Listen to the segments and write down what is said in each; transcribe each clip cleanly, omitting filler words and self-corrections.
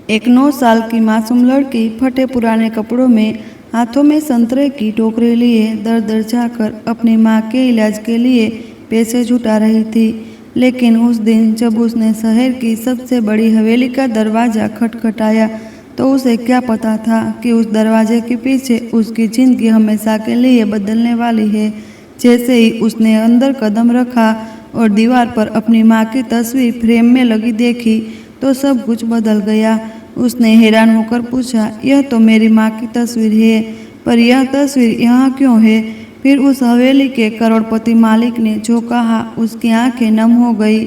एक 9 साल की मासूम लड़की फटे पुराने कपड़ों में, हाथों में संतरे की टोकरी लिए दर दर जाकर अपनी माँ के इलाज के लिए पैसे जुटा रही थी। लेकिन उस दिन जब उसने शहर की सबसे बड़ी हवेली का दरवाज़ा खटखटाया तो उसे क्या पता था कि उस दरवाजे के पीछे उसकी ज़िंदगी हमेशा के लिए बदलने वाली है। जैसे ही उसने अंदर कदम रखा और दीवार पर अपनी माँ की तस्वीर फ्रेम में लगी देखी तो सब कुछ बदल गया। उसने हैरान होकर पूछा, यह तो मेरी माँ की तस्वीर है, पर यह तस्वीर यहाँ क्यों है? फिर उस हवेली के करोड़पति मालिक ने जो कहा उसकी आंखें नम हो गई।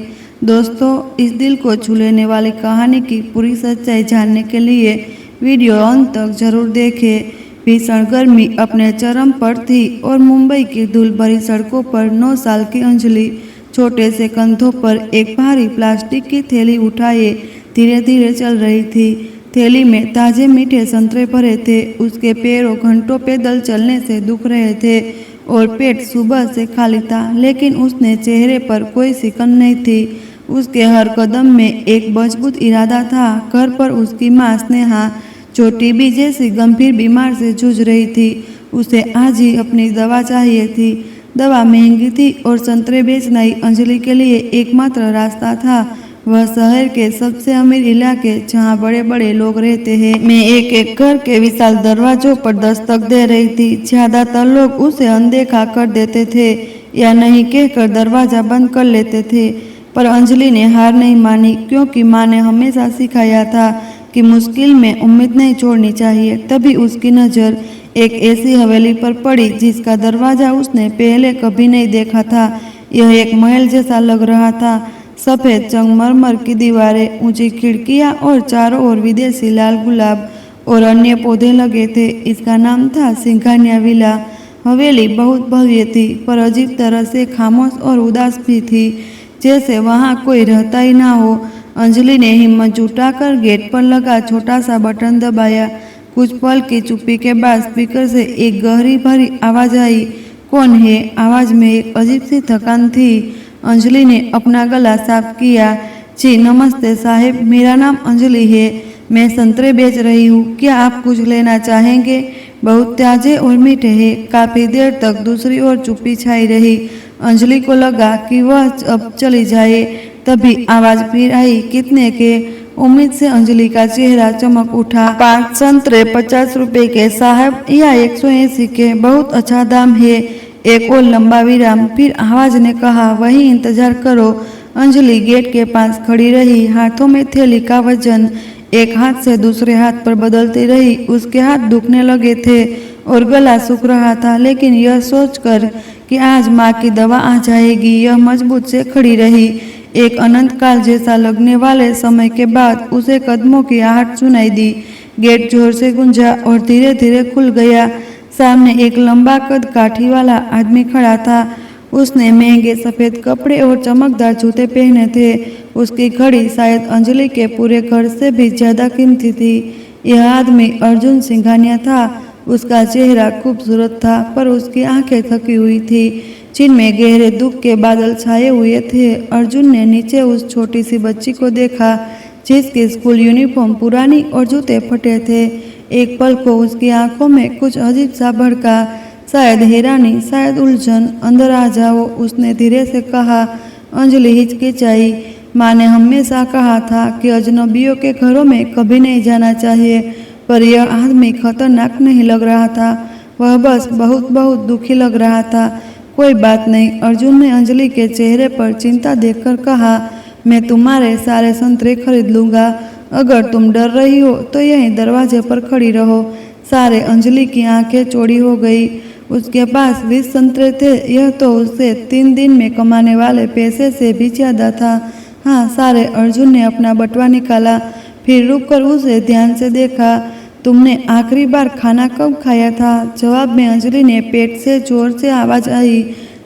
दोस्तों, इस दिल को छू लेने वाली कहानी की पूरी सच्चाई जानने के लिए वीडियो अंत तक जरूर देखें। भीषण गर्मी अपने चरम पर थी और मुंबई की धूल भरी सड़कों पर 9 साल की अंजलि छोटे से कंधों पर एक भारी प्लास्टिक की थैली उठाए धीरे धीरे चल रही थी। थैली में ताजे मीठे संतरे भरे थे। उसके पैरों घंटों पैदल चलने से दुख रहे थे और पेट सुबह से खाली था, लेकिन उसने चेहरे पर कोई सिकन नहीं थी। उसके हर कदम में एक मजबूत इरादा था। घर पर उसकी माँ स्नेहा, जो टीबी जैसी गंभीर बीमार से जूझ रही थी, उसे आज ही अपनी दवा चाहिए थी। दवा महंगी थी और संतरे बेचना ही अंजलि के लिए एकमात्र रास्ता था। वह शहर के सबसे अमीर इलाके जहाँ बड़े बड़े लोग रहते हैं में एक एक घर के विशाल दरवाजों पर दस्तक दे रही थी। ज्यादातर लोग उसे अनदेखा कर देते थे या नहीं कहकर दरवाजा बंद कर लेते थे, पर अंजलि ने हार नहीं मानी, क्योंकि माँ ने हमेशा सिखाया था कि मुश्किल में उम्मीद नहीं छोड़नी चाहिए। तभी उसकी नज़र एक ऐसी हवेली पर पड़ी जिसका दरवाजा उसने पहले कभी नहीं देखा था। यह एक महल जैसा लग रहा था। सफ़ेद संगमरमर की दीवारें, ऊंची खिड़कियां और चारों ओर विदेशी लाल गुलाब और अन्य पौधे लगे थे। इसका नाम था सिंघानिया विला। हवेली बहुत भव्य थी, पर अजीब तरह से खामोश और उदास भी थी, जैसे वहाँ कोई रहता ही ना हो। अंजलि ने हिम्मत जुटाकर गेट पर लगा छोटा सा बटन दबाया। कुछ पल की चुप्पी के बाद स्पीकर से एक गहरी भरी आवाज आई, कौन है? आवाज में एक अजीब सी थकान थी। अंजलि ने अपना गला साफ किया। जी नमस्ते साहब, मेरा नाम अंजलि है, मैं संतरे बेच रही हूँ, क्या आप कुछ लेना चाहेंगे? बहुत ताजे और मीठे हैं। काफी देर तक दूसरी ओर चुप्पी छाई रही। अंजलि को लगा कि वह अब चली जाए, तभी आवाज फिर आई, कितने के? उम्मीद से अंजलि का चेहरा चमक उठा। 5 संतरे 50 रुपए के साहब, या 180 के? बहुत अच्छा दाम है। एक और लंबा विराम, फिर आवाज ने कहा, वही इंतजार करो। अंजलि गेट के पास खड़ी रही, हाथों में थैली का वजन एक हाथ से दूसरे हाथ पर बदलती रही। उसके हाथ दुखने लगे थे और गला सूख रहा था, लेकिन यह सोचकर कि आज माँ की दवा आ जाएगी, यह मजबूत से खड़ी रही। एक अनंत काल जैसा लगने वाले समय के बाद उसे कदमों की आहट सुनाई दी। गेट जोर से गूंजा और धीरे धीरे खुल गया। सामने एक लंबा कद काठी वाला आदमी खड़ा था। उसने महंगे सफेद कपड़े और चमकदार जूते पहने थे। उसकी घड़ी शायद अंजलि के पूरे घर से भी ज्यादा कीमती थी। यह आदमी अर्जुन सिंघानिया था। उसका चेहरा खूबसूरत था, पर उसकी आंखें थकी हुई थी, जिनमें गहरे दुख के बादल छाए हुए थे। अर्जुन ने नीचे उस छोटी सी बच्ची को देखा, जिसकी स्कूल यूनिफॉर्म पुरानी और जूते फटे थे। एक पल को उसकी आंखों में कुछ अजीब सा भड़का, शायद हैरानी, शायद उलझन। अंदर आ जाओ, उसने धीरे से कहा। अंजलि हिचकिचाई। माँ ने हमेशा कहा था कि अजनबियों के घरों में कभी नहीं जाना चाहिए, पर यह आदमी खतरनाक नहीं लग रहा था, वह बस बहुत बहुत दुखी लग रहा था। कोई बात नहीं, अर्जुन ने अंजलि के चेहरे पर चिंता देखकर कहा, मैं तुम्हारे सारे संतरे खरीद लूंगा। अगर तुम डर रही हो तो यहीं दरवाजे पर खड़ी रहो। सारे अंजलि की आंखें चौड़ी हो गई। उसके पास 20 संतरे थे। यह तो उससे 3 दिन में कमाने वाले पैसे से भी ज्यादा था। हाँ, सारे। अर्जुन ने अपना बटुआ निकाला, फिर रुककर उसे ध्यान से देखा। तुमने आखिरी बार खाना कब खाया था? जवाब में अंजलि ने पेट से जोर से आवाज आई।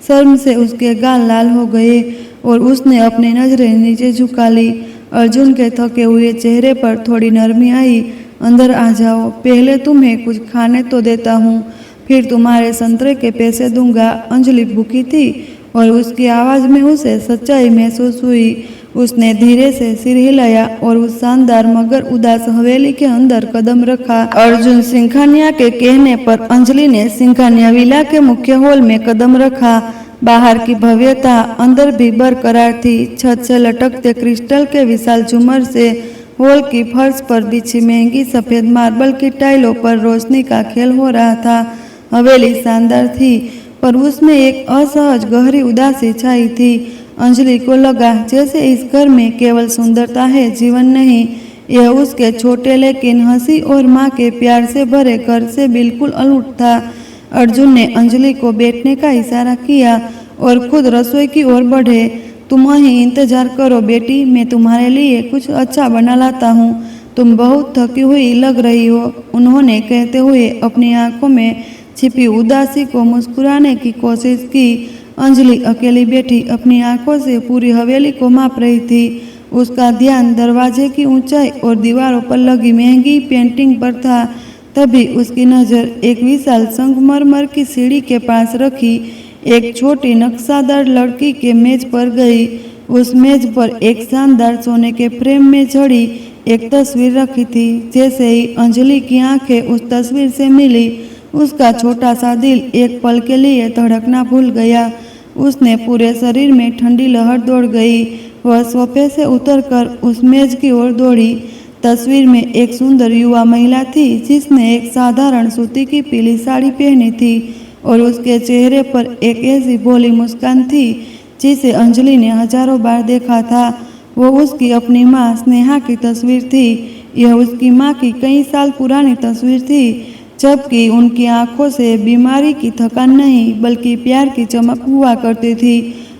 शर्म से उसके गाल लाल हो गए और उसने अपनी नजरें नीचे झुका ली। अर्जुन के थके हुए चेहरे पर थोड़ी नरमी आई। अंदर आ जाओ, पहले तुम्हें कुछ खाने तो देता हूँ, फिर तुम्हारे संतरे के पैसे दूंगा। अंजलि भूखी थी और उसकी आवाज में उसे सच्चाई महसूस हुई। उसने धीरे से सिर हिलाया और उस शानदार मगर उदास हवेली के अंदर कदम रखा। अर्जुन सिंघानिया के कहने पर अंजलि ने सिंघानिया विला के मुख्य हॉल में कदम रखा। बाहर की भव्यता अंदर भी बरकरार थी। छत से लटकते क्रिस्टल के विशाल झूमर से हॉल की फर्श पर बिछी महंगी सफेद मार्बल की टाइलों पर रोशनी का खेल हो रहा था। हवेली शानदार थी, पर उसमें एक असहज गहरी उदासी छाई थी। अंजलि को लगा जैसे इस घर में केवल सुंदरता है, जीवन नहीं। यह उसके छोटे लेकिन हंसी और माँ के प्यार से भरे घर से बिल्कुल अलग था। अर्जुन ने अंजलि को बैठने का इशारा किया और खुद रसोई की ओर बढ़े। तुम वहीं इंतजार करो बेटी, मैं तुम्हारे लिए कुछ अच्छा बना लाता हूँ। तुम बहुत थकी हुई लग रही हो, उन्होंने कहते हुए अपनी आंखों में छिपी उदासी को मुस्कुराने की कोशिश की। अंजलि अकेली बैठी अपनी आंखों से पूरी हवेली को माप रही थी। उसका ध्यान दरवाजे की ऊंचाई और दीवारों पर लगी महंगी पेंटिंग पर था। तभी उसकी नज़र एक विशाल संगमरमर की सीढ़ी के पास रखी एक छोटी नक्शादार लड़की के मेज पर गई। उस मेज पर एक शानदार सोने के फ्रेम में जड़ी एक तस्वीर रखी थी। जैसे ही अंजलि की आंखें उस तस्वीर से मिली, उसका छोटा सा दिल एक पल के लिए धड़कना भूल गया। उसने पूरे शरीर में ठंडी लहर दौड़ गई। वह सोफे से उतरकर उस मेज की ओर दौड़ी। तस्वीर में एक सुंदर युवा महिला थी जिसने एक साधारण सूती की पीली साड़ी पहनी थी और उसके चेहरे पर एक ऐसी भोली मुस्कान थी जिसे अंजलि ने हजारों बार देखा था। वो उसकी अपनी माँ स्नेहा की तस्वीर थी। यह उसकी माँ की कई साल पुरानी तस्वीर थी, जबकि उनकी आंखों से बीमारी की थकान नहीं बल्कि प्यार की चमक हुआ करती थी।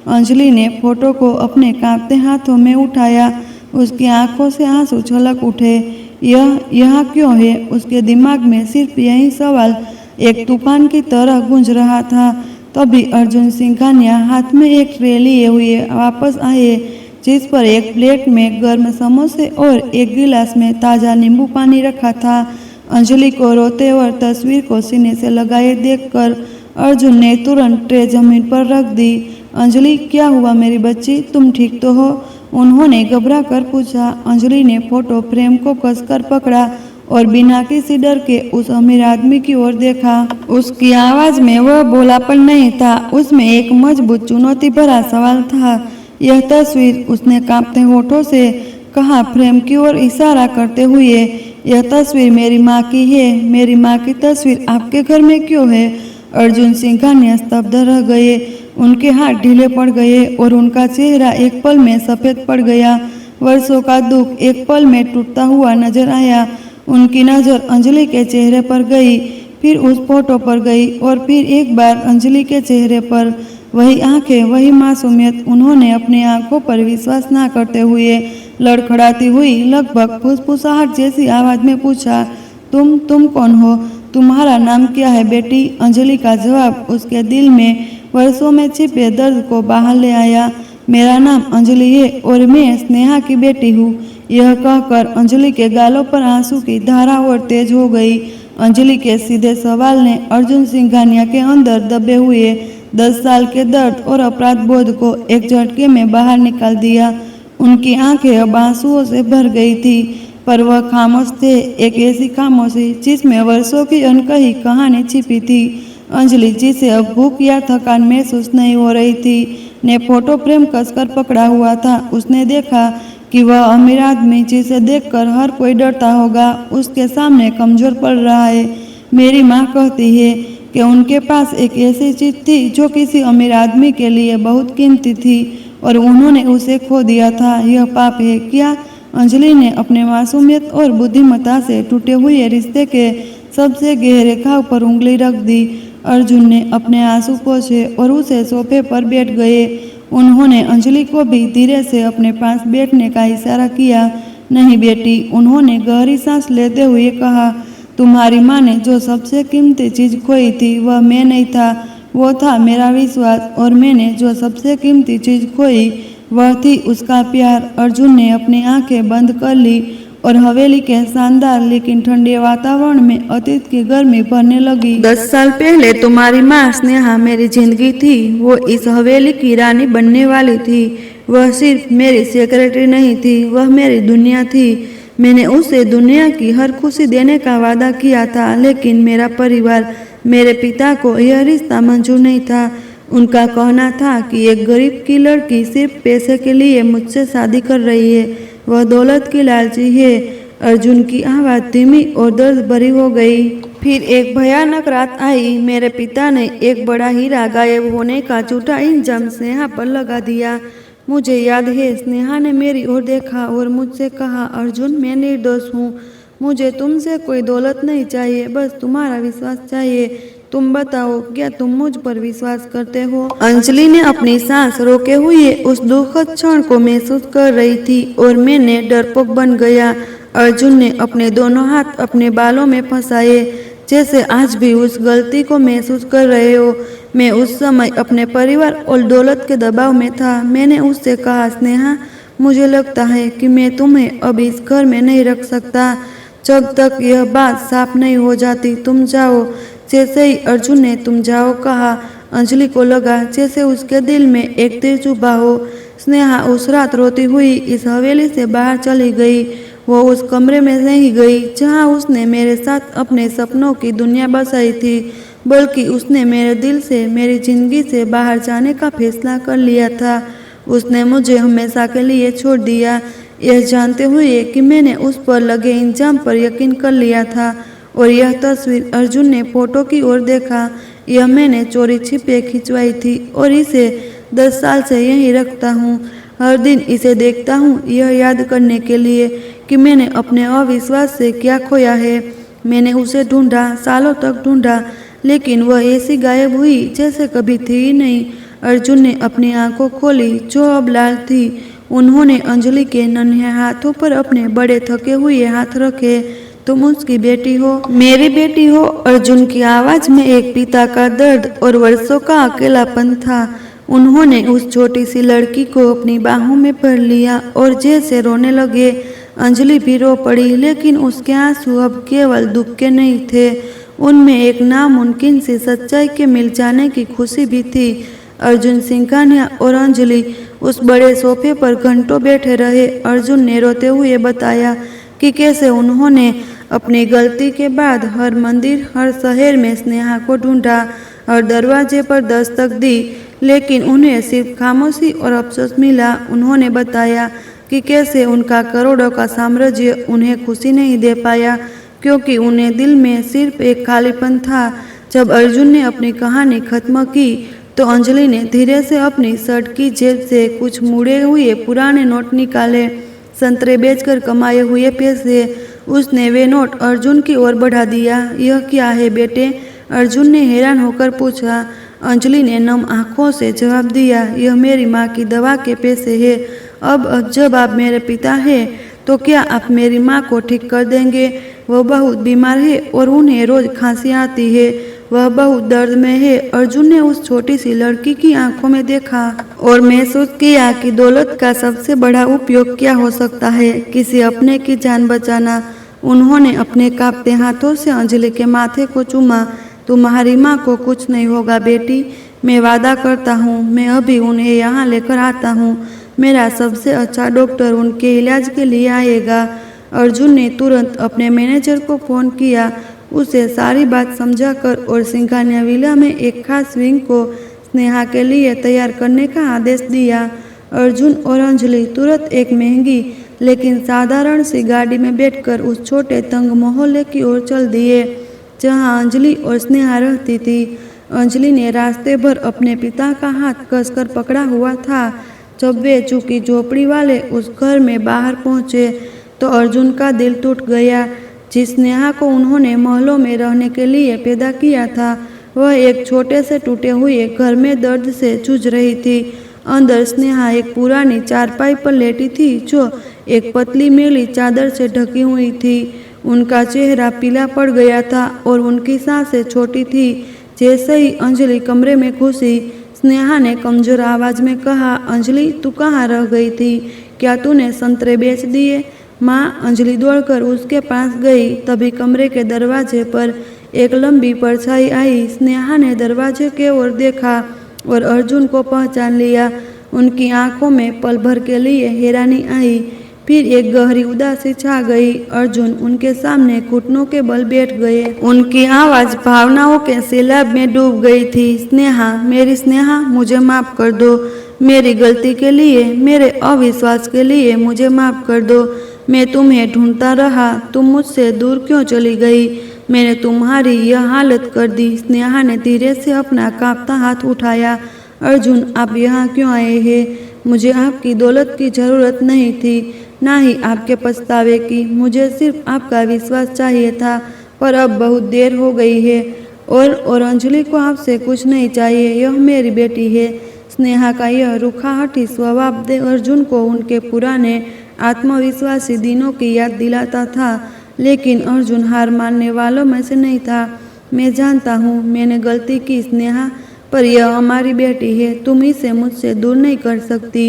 अंजलि ने फोटो को अपने कांपते हाथों में उठाया। उसकी आंखों से आंसू छलक उठे। यह यहाँ क्यों है? उसके दिमाग में सिर्फ यही सवाल एक तूफान की तरह गूंज रहा था। तभी अर्जुन सिंघानिया हाथ में एक ट्रे लिए हुए वापस आए, जिस पर एक प्लेट में गर्म समोसे और एक गिलास में ताज़ा नींबू पानी रखा था। अंजलि को रोते और तस्वीर को सीने से लगाए देखकर अर्जुन ने तुरंत ट्रे जमीन पर रख दी। अंजलि, क्या हुआ मेरी बच्ची, तुम ठीक तो हो? उन्होंने घबरा कर पूछा। अंजलि ने फोटो फ्रेम को कसकर पकड़ा और बिना किसी डर के उस अमीर आदमी की ओर देखा। उसकी आवाज में वह भोलापन नहीं था, उसमें एक मजबूत चुनौती भरा सवाल था। यह तस्वीर, उसने कांपते होठों से कहा फ्रेम की ओर इशारा करते हुए, यह तस्वीर मेरी माँ की है। मेरी माँ की तस्वीर आपके घर में क्यों है? अर्जुन सिंघानिया स्तब्ध रह गए। उनके हाथ ढीले पड़ गए और उनका चेहरा एक पल में सफेद पड़ गया। वर्षों का दुख एक पल में टूटता हुआ नजर आया। उनकी नज़र अंजलि के चेहरे पर गई, फिर उस फोटो पर गई और फिर एक बार अंजलि के चेहरे पर। वही आंखें, वही मासूमियत। उन्होंने अपनी आंखों पर विश्वास न करते हुए लड़खड़ाती हुई लगभग फुसफुसाहट जैसी आवाज में पूछा, तुम कौन हो? तुम्हारा नाम क्या है बेटी? अंजलि का जवाब उसके दिल में वर्षों में छिपे दर्द को बाहर ले आया। मेरा नाम अंजलि है और मैं स्नेहा की बेटी हूँ। यह कहकर अंजलि के गालों पर आंसू की धारा और तेज हो गई। अंजलि के सीधे सवाल ने अर्जुन सिंघानिया के अंदर दबे हुए 10 साल के दर्द और अपराध बोध को एक झटके में बाहर निकाल दिया। उनकी आंखें अब आंसुओं से भर गई थी, पर वह खामोश थे, एक ऐसी खामोशी जिसमें वर्षों की अनकही कहानी छिपी थी। अंजलि, जिसे अब भूख या थकान महसूस नहीं हो रही थी, ने फोटो फ्रेम कसकर पकड़ा हुआ था। उसने देखा कि वह अमीर आदमी जिसे देखकर हर कोई डरता होगा, उसके सामने कमजोर पड़ रहा है। मेरी माँ कहती है कि उनके पास एक ऐसी चीज थी जो किसी अमीर आदमी के लिए बहुत कीमती थी और उन्होंने उसे खो दिया था। यह पाप है क्या? अंजलि ने अपने मासूमियत और बुद्धिमत्ता से टूटे हुए रिश्ते के सबसे गहरे घाव पर उंगली रख दी। अर्जुन ने अपने आंसू पोंछे और उसे सोफे पर बैठ गए। उन्होंने अंजलि को भी धीरे से अपने पास बैठने का इशारा किया। नहीं बेटी, उन्होंने गहरी सांस लेते हुए कहा, तुम्हारी माँ ने जो सबसे कीमती चीज खोई थी वह मैं नहीं था, वो था मेरा विश्वास। और मैंने जो सबसे कीमती चीज खोई वह थी उसका प्यार। अर्जुन ने अपनी आंखें बंद कर ली और हवेली के शानदार लेकिन ठंडे वातावरण में अतीत की गर्मी भरने लगी। 10 साल पहले तुम्हारी माँ स्नेहा मेरी जिंदगी थी। वो इस हवेली की रानी बनने वाली थी। वह सिर्फ मेरी सेक्रेटरी नहीं थी, वह मेरी दुनिया थी। मैंने उसे दुनिया की हर खुशी देने का वादा किया था, लेकिन मेरा परिवार, मेरे पिता को यह रिश्ता मंजूर नहीं था। उनका कहना था कि एक गरीब की लड़की सिर्फ पैसे के लिए मुझसे शादी कर रही है, वह दौलत की लालची है। अर्जुन की आवाज़ धीमी और दर्द भरी हो गई। फिर एक भयानक रात आई। मेरे पिता ने एक बड़ा हीरा गायब होने का झूठा इल्जाम स्नेहा पर लगा दिया। मुझे याद है, स्नेहा ने मेरी ओर देखा और मुझसे कहा, अर्जुन, मैं निर्दोष हूँ, मुझे तुमसे कोई दौलत नहीं चाहिए, बस तुम्हारा विश्वास चाहिए। तुम बताओ, क्या तुम मुझ पर विश्वास करते हो? अंजलि ने अपनी सांस रोके हुए उस दुखद क्षण को महसूस कर रही थी और मैंने डरपोक बन गया। अर्जुन ने अपने दोनों हाथ अपने बालों में फंसाए, जैसे आज भी उस गलती को महसूस कर रहे हो। मैं उस समय अपने परिवार और दौलत के दबाव में था। मैंने उससे कहा, स्नेहा, मुझे लगता है कि मैं तुम्हें अब इस घर में नहीं रख सकता। जब तक यह बात साफ नहीं हो जाती, तुम जाओ। जैसे ही अर्जुन ने तुम जाओ कहा, अंजलि को लगा जैसे उसके दिल में एक तीर चुभा हो। स्नेहा उस रात रोती हुई इस हवेली से बाहर चली गई। वो उस कमरे में नहीं गई जहां उसने मेरे साथ अपने सपनों की दुनिया बसाई थी, बल्कि उसने मेरे दिल से, मेरी जिंदगी से बाहर जाने का फैसला कर लिया था। उसने मुझे हमेशा के लिए छोड़ दिया, यह जानते हुए कि मैंने उस पर लगे इल्जाम पर यकीन कर लिया था। और यह तस्वीर, अर्जुन ने फोटो की ओर देखा, यह मैंने चोरी छिपे खिंचवाई थी और इसे 10 साल से यहीं रखता हूँ। हर दिन इसे देखता हूँ, यह याद करने के लिए कि मैंने अपने अविश्वास से क्या खोया है। मैंने उसे ढूंढा, सालों तक ढूंढा, लेकिन वह ऐसी गायब हुई जैसे कभी थी ही नहीं। अर्जुन ने अपनी आंखों खोली जो अब लाल थी। उन्होंने अंजलि के नन्हे हाथों पर अपने बड़े थके हुए हाथ रखे। तुम उसकी बेटी हो, मेरी बेटी हो। अर्जुन की आवाज में एक पिता का दर्द और वर्षों का अकेलापन था। उन्होंने उस छोटी सी लड़की को अपनी बाहों में भर लिया और जैसे रोने लगे। अंजलि भी रो पड़ी, लेकिन उसके आंसू अब केवल दुख के नहीं थे, उनमें एक नामुमकिन सी सच्चाई के मिल जाने की खुशी भी थी। अर्जुन सिंघानिया और अंजलि उस बड़े सोफे पर घंटों बैठे रहे। अर्जुन ने रोते हुए बताया कि कैसे उन्होंने अपनी गलती के बाद हर मंदिर, हर शहर में स्नेहा को ढूंढा, हर दरवाजे पर दस्तक दी, लेकिन उन्हें सिर्फ खामोशी और अफसोस मिला। उन्होंने बताया कि कैसे उनका करोड़ों का साम्राज्य उन्हें खुशी नहीं दे पाया, क्योंकि उन्हें दिल में सिर्फ एक खालीपन था। जब अर्जुन ने अपनी कहानी खत्म की तो अंजलि ने धीरे से अपनी शर्ट की जेब से कुछ मुड़े हुए पुराने नोट निकाले, संतरे बेचकर कमाए हुए पैसे। उसने वे नोट अर्जुन की ओर बढ़ा दिया। यह क्या है बेटे? अर्जुन ने हैरान होकर पूछा। अंजलि ने नम आंखों से जवाब दिया, यह मेरी माँ की दवा के पैसे है। अब जब आप मेरे पिता हैं तो क्या आप मेरी माँ को ठीक कर देंगे? वह बहुत बीमार है और उन्हें रोज खांसी आती है, वह बहुत दर्द में है। अर्जुन ने उस छोटी सी लड़की की आंखों में देखा और महसूस किया कि दौलत का सबसे बड़ा उपयोग क्या हो सकता है, किसी अपने की जान बचाना। उन्होंने अपने कांपते हाथों से अंजलि के माथे को चूमा। तुम्हारी माँ को कुछ नहीं होगा बेटी, मैं वादा करता हूँ। मैं अभी उन्हें यहाँ लेकर आता हूँ। मेरा सबसे अच्छा डॉक्टर उनके इलाज के लिए आएगा। अर्जुन ने तुरंत अपने मैनेजर को फ़ोन किया, उसे सारी बात समझाकर और सिंघानिया विला में एक खास विंग को स्नेहा के लिए तैयार करने का आदेश दिया। अर्जुन और अंजलि तुरंत एक महंगी लेकिन साधारण सी गाड़ी में बैठकर उस छोटे तंग मोहल्ले की ओर चल दिए जहां अंजलि और स्नेहा रहती थी। अंजलि ने रास्ते भर अपने पिता का हाथ कसकर पकड़ा हुआ था। जब वे झुकी झोपड़ी वाले उस घर में बाहर पहुंचे तो अर्जुन का दिल टूट गया। जिस स्नेहा को उन्होंने महलों में रहने के लिए पैदा किया था, वह एक छोटे से टूटे हुए घर में दर्द से जूझ रही थी। अंदर स्नेहा एक पुरानी चारपाई पर लेटी थी जो एक पतली मैली चादर से ढकी हुई थी। उनका चेहरा पीला पड़ गया था और उनकी सांसें छोटी थी। जैसे ही अंजलि कमरे में घुसी, स्नेहा ने कमजोर आवाज में कहा, अंजलि, तू कहाँ रह गई थी? क्या तूने संतरे बेच दिए? माँ, अंजलि दौड़कर उसके पास गई। तभी कमरे के दरवाजे पर एक लंबी परछाई आई। स्नेहा ने दरवाजे के ओर देखा और अर्जुन को पहचान लिया। उनकी आंखों में पल भर के लिए हैरानी आई, फिर एक गहरी उदासी छा गई। अर्जुन उनके सामने घुटनों के बल बैठ गए। उनकी आवाज भावनाओं के सैलाब में डूब गई थी। स्नेहा, मेरी स्नेहा, मुझे माफ कर दो। मेरी गलती के लिए, मेरे अविश्वास के लिए मुझे माफ कर दो। मैं तुम्हें ढूंढता रहा, तुम मुझसे दूर क्यों चली गई? मैंने तुम्हारी यह हालत कर दी। स्नेहा ने धीरे से अपना कांपता हाथ उठाया। अर्जुन, आप यहाँ क्यों आए हैं? मुझे आपकी दौलत की जरूरत नहीं थी, ना ही आपके पछतावे की। मुझे सिर्फ आपका विश्वास चाहिए था, पर अब बहुत देर हो गई है। और अंजलि को आपसे कुछ नहीं चाहिए, यह मेरी बेटी है। स्नेहा का यह रूखाहटी स्वभाव दे अर्जुन को उनके पुराने आत्मविश्वासी दिनों की याद दिलाता था, लेकिन अर्जुन हार मानने वालों में से नहीं था। मैं जानता हूँ मैंने गलती की स्नेहा, पर यह हमारी बेटी है, तुम इसे मुझसे दूर नहीं कर सकती।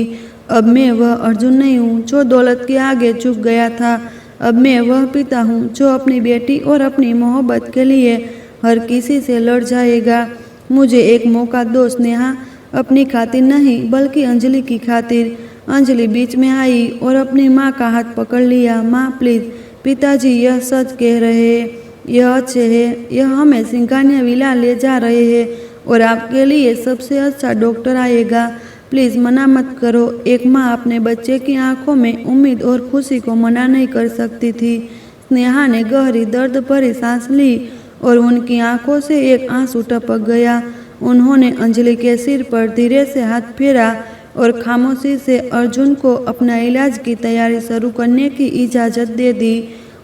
अब मैं वह अर्जुन नहीं हूँ जो दौलत के आगे झुक गया था। अब मैं वह पिता हूँ जो अपनी बेटी और अपनी मोहब्बत के लिए हर किसी से लड़ जाएगा। मुझे एक मौका दो स्नेहा, अपनी खातिर नहीं बल्कि अंजलि की खातिर। अंजलि बीच में आई और अपनी माँ का हाथ पकड़ लिया। माँ प्लीज, पिताजी यह सच कह रहे हैं, यह अच्छे है, यह हमें सिंघानिया विला ले जा रहे हैं और आपके लिए सबसे अच्छा डॉक्टर आएगा। प्लीज मना मत करो। एक माँ अपने बच्चे की आंखों में उम्मीद और खुशी को मना नहीं कर सकती थी। स्नेहा ने गहरी दर्द भरी सांस ली और उनकी आंखों से एक आंसू टपक गया। उन्होंने अंजलि के सिर पर धीरे से हाथ फेरा और खामोशी से अर्जुन को अपना इलाज की तैयारी शुरू करने की इजाज़त दे दी।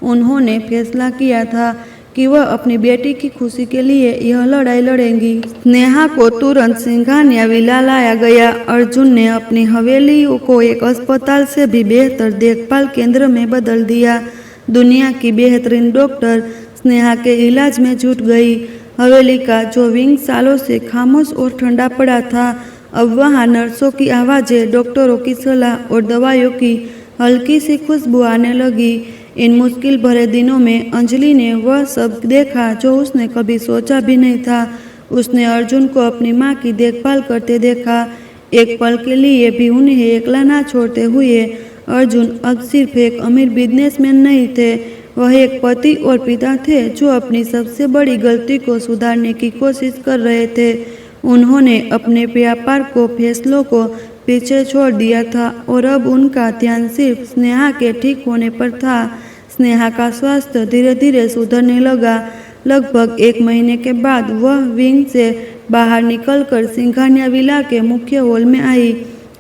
उन्होंने फैसला किया था कि वह अपनी बेटी की खुशी के लिए यह लड़ाई लड़ेंगी। स्नेहा को तुरंत सिंघानिया विला लाया गया। अर्जुन ने अपनी हवेली को एक अस्पताल से भी बेहतर देखभाल केंद्र में बदल दिया। दुनिया की बेहतरीन डॉक्टर स्नेहा के इलाज में जुट गई। हवेली का जो विंग सालों से खामोश और ठंडा पड़ा था, अब वहाँ नर्सों की आवाज़ें, डॉक्टरों की सलाह और दवाइयों की हल्की सी खुशबू आने लगी। इन मुश्किल भरे दिनों में अंजलि ने वह सब देखा जो उसने कभी सोचा भी नहीं था। उसने अर्जुन को अपनी माँ की देखभाल करते देखा, एक पल के लिए भी उन्हें अकेला ना छोड़ते हुए। अर्जुन अब सिर्फ एक अमीर बिजनेसमैन नहीं थे, वह एक पति और पिता थे जो अपनी सबसे बड़ी गलती को सुधारने की कोशिश कर रहे थे। उन्होंने अपने व्यापार को, फैसलों को पीछे छोड़ दिया था और अब उनका ध्यान सिर्फ स्नेहा के ठीक होने पर था। स्नेहा का स्वास्थ्य धीरे धीरे सुधरने लगा। लगभग 1 महीने के बाद वह विंग से बाहर निकलकर सिंघानिया विला के मुख्य हॉल में आई।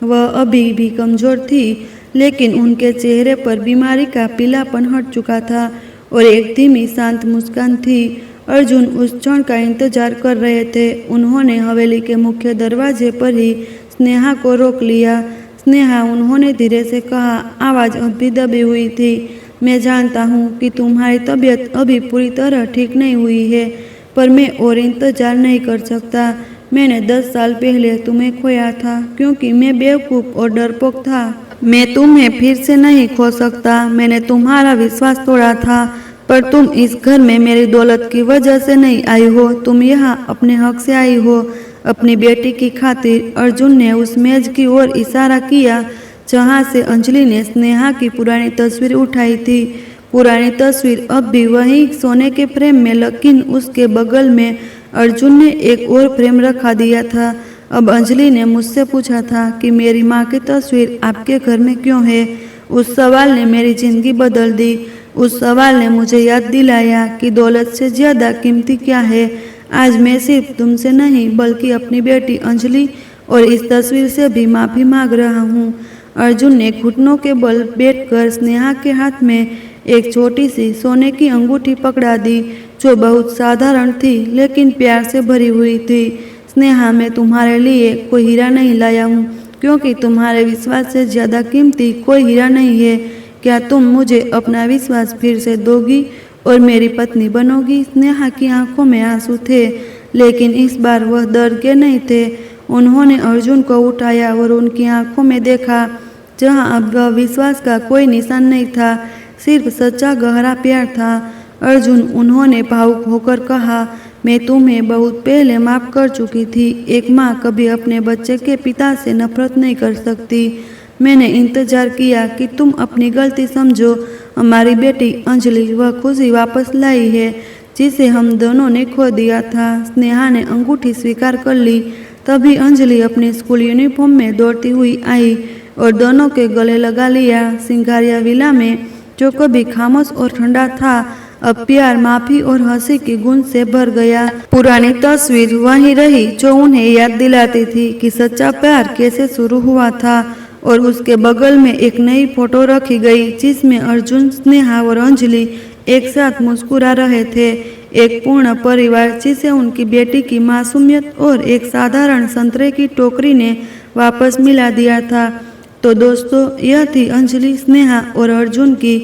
वह अभी भी कमजोर थी, लेकिन उनके चेहरे पर बीमारी का पीलापन हट चुका था और एक धीमी शांत मुस्कान थी। अर्जुन उस क्षण का इंतजार कर रहे थे। उन्होंने हवेली के मुख्य दरवाजे पर ही स्नेहा को रोक लिया। स्नेहा, उन्होंने धीरे से कहा, आवाज़ अब भी दबी हुई थी, मैं जानता हूँ कि तुम्हारी तबीयत अभी पूरी तरह ठीक नहीं हुई है, पर मैं और इंतजार नहीं कर सकता। मैंने 10 साल पहले तुम्हें खोया था क्योंकि मैं बेवकूफ़ और डरपोक था। मैं तुम्हें फिर से नहीं खो सकता। मैंने तुम्हारा विश्वास तोड़ा था, पर तुम इस घर में मेरी दौलत की वजह से नहीं आई हो, तुम यहाँ अपने हक से आई हो, अपनी बेटी की खातिर। अर्जुन ने उस मेज की ओर इशारा किया जहाँ से अंजलि ने स्नेहा की पुरानी तस्वीर उठाई थी। पुरानी तस्वीर अब भी वहीं सोने के फ्रेम में, लेकिन उसके बगल में अर्जुन ने एक और फ्रेम रखा दिया था। अब अंजलि ने मुझसे पूछा था कि मेरी माँ की तस्वीर आपके घर में क्यों है। उस सवाल ने मेरी जिंदगी बदल दी। उस सवाल ने मुझे याद दिलाया कि दौलत से ज़्यादा कीमती क्या है। आज मैं सिर्फ तुमसे नहीं बल्कि अपनी बेटी अंजलि और इस तस्वीर से भी माफ़ी मांग रहा हूँ। अर्जुन ने घुटनों के बल बैठकर स्नेहा के हाथ में एक छोटी सी सोने की अंगूठी पकड़ा दी, जो बहुत साधारण थी लेकिन प्यार से भरी हुई थी। स्नेहा, मैं तुम्हारे लिए कोई हीरा नहीं लाया हूँ, क्योंकि तुम्हारे विश्वास से ज़्यादा कीमती कोई हीरा नहीं है। क्या तुम मुझे अपना विश्वास फिर से दोगी और मेरी पत्नी बनोगी? स्नेहा की आंखों में आंसू थे, लेकिन इस बार वह दर्द के नहीं थे। उन्होंने अर्जुन को उठाया और उनकी आंखों में देखा, जहां अब वह विश्वास का कोई निशान नहीं था, सिर्फ सच्चा गहरा प्यार था। अर्जुन, उन्होंने भावुक होकर कहा, मैं तुम्हें बहुत पहले माफ़ कर चुकी थी। एक माँ कभी अपने बच्चे के पिता से नफरत नहीं कर सकती। मैंने इंतजार किया कि तुम अपनी गलती समझो। हमारी बेटी अंजलि वह खुशी वापस लाई है जिसे हम दोनों ने खो दिया था। स्नेहा ने अंगूठी स्वीकार कर ली। तभी अंजलि अपने स्कूल यूनिफॉर्म में दौड़ती हुई आई और दोनों के गले लगा लिया। सिंगारिया विला में जो कभी खामोश और ठंडा था, अब प्यार, माफी और हंसी की गूंज से भर गया। पुरानी तस्वीर वहीं रही जो उन्हें याद दिलाती थी कि सच्चा प्यार कैसे शुरू हुआ था, और उसके बगल में एक नई फोटो रखी गई जिसमें अर्जुन, स्नेहा और अंजलि एक साथ मुस्कुरा रहे थे। एक पूर्ण परिवार जिसे उनकी बेटी की मासूमियत और एक साधारण संतरे की टोकरी ने वापस मिला दिया था। तो दोस्तों, यह थी अंजलि, स्नेहा और अर्जुन की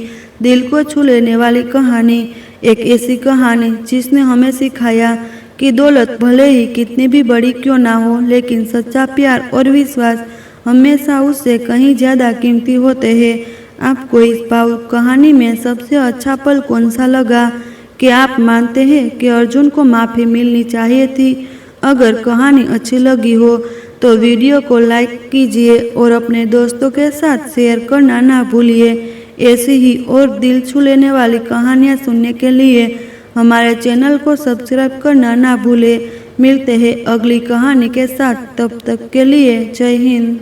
दिल को छू लेने वाली कहानी। एक ऐसी कहानी जिसने हमें सिखाया कि दौलत भले ही कितनी भी बड़ी क्यों ना हो, लेकिन सच्चा प्यार और विश्वास हमेशा उससे कहीं ज़्यादा कीमती होते हैं। आपको इस भावुक कहानी में सबसे अच्छा पल कौन सा लगा? क्या आप मानते हैं कि अर्जुन को माफ़ी मिलनी चाहिए थी? अगर कहानी अच्छी लगी हो तो वीडियो को लाइक कीजिए और अपने दोस्तों के साथ शेयर करना ना भूलिए। ऐसी ही और दिल छू लेने वाली कहानियाँ सुनने के लिए हमारे चैनल को सब्सक्राइब करना ना भूलें। मिलते हैं अगली कहानी के साथ, तब तक के लिए जय हिंद।